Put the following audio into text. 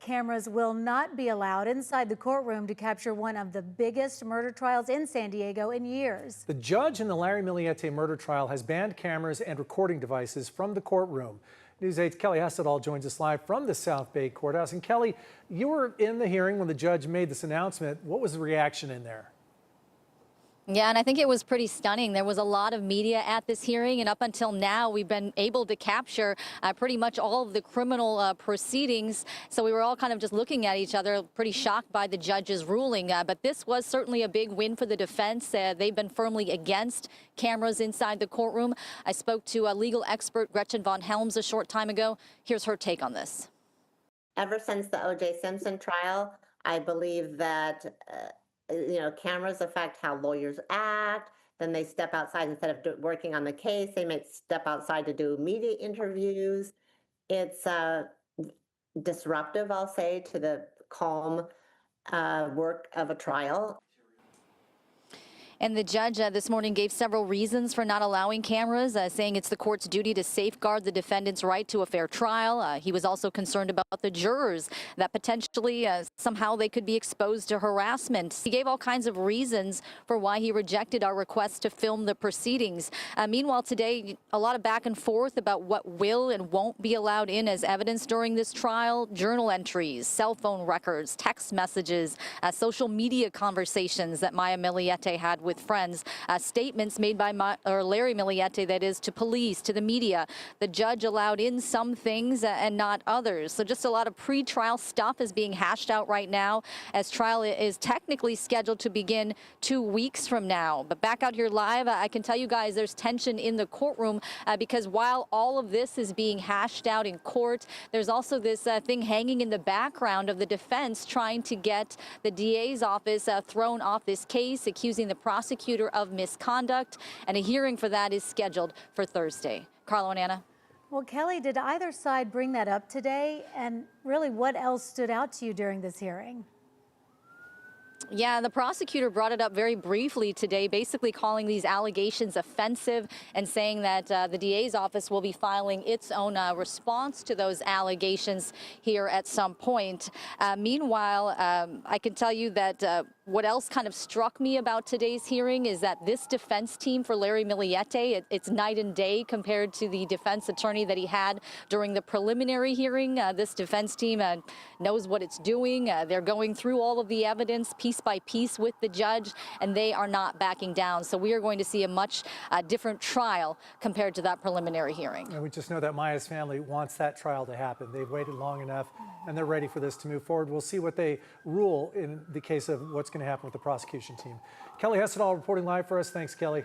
cameras will not be allowed inside the courtroom to capture one of the biggest murder trials in San Diego in years. The judge in the Larry Millete murder trial has banned cameras and recording devices from the courtroom. News 8's Kelly Hessedall joins us live from the South Bay Courthouse. And Kelly, you were in the hearing when the judge made this announcement. What was the reaction in there? Yeah, and I think it was pretty stunning. There was a lot of media at this hearing, and up until now, we've been able to capture pretty much all of the criminal proceedings. So we were all kind of just looking at each other, pretty shocked by the judge's ruling. But this was certainly a big win for the defense. They've been firmly against cameras inside the courtroom. I spoke to legal expert Gretchen von Helms a short time ago. Here's her take on this. Ever since the O.J. Simpson trial, I believe that cameras affect how lawyers act. Then they step outside instead of working on the case. They may step outside to do media interviews. It's disruptive, I'll say, to the calm work of a trial. And the judge this morning gave several reasons for not allowing cameras, saying it's the court's duty to safeguard the defendant's right to a fair trial. He was also concerned about the jurors, that potentially somehow they could be exposed to harassment. He gave all kinds of reasons for why he rejected our request to film the proceedings. Meanwhile, today, a lot of back and forth about what will and won't be allowed in as evidence during this trial. Journal entries, cell phone records, text messages, social media conversations that Maya Millete had with friends, statements made by Larry Millete, that is, to police, to the media. The judge allowed in some things and not others. So just a lot of pre-trial stuff is being hashed out right now, as trial is technically scheduled to begin 2 weeks from now. But back out here live, I can tell you guys there's tension in the courtroom because while all of this is being hashed out in court, there's also this thing hanging in the background of the defense trying to get the DA's office thrown off this case, accusing the prosecutor of misconduct, and a hearing for that is scheduled for Thursday. Carlo and Anna. Well, Kelly, did either side bring that up today? And really, what else stood out to you during this hearing? Yeah, the prosecutor brought it up very briefly today, basically calling these allegations offensive and saying that the DA's office will be filing its own response to those allegations here at some point. Meanwhile, I can tell you that what else kind of struck me about today's hearing is that this defense team for Larry Millete, it's night and day compared to the defense attorney that he had during the preliminary hearing. This defense team knows what it's doing. They're going through all of the evidence piece by piece with the judge, and they are not backing down. So we are going to see a much different trial compared to that preliminary hearing. And we just know that Maya's family wants that trial to happen. They've waited long enough, and they're ready for this to move forward. We'll see what they rule in the case of what's going to happen with the prosecution team. Kelly Hessedall reporting live for us. Thanks, Kelly.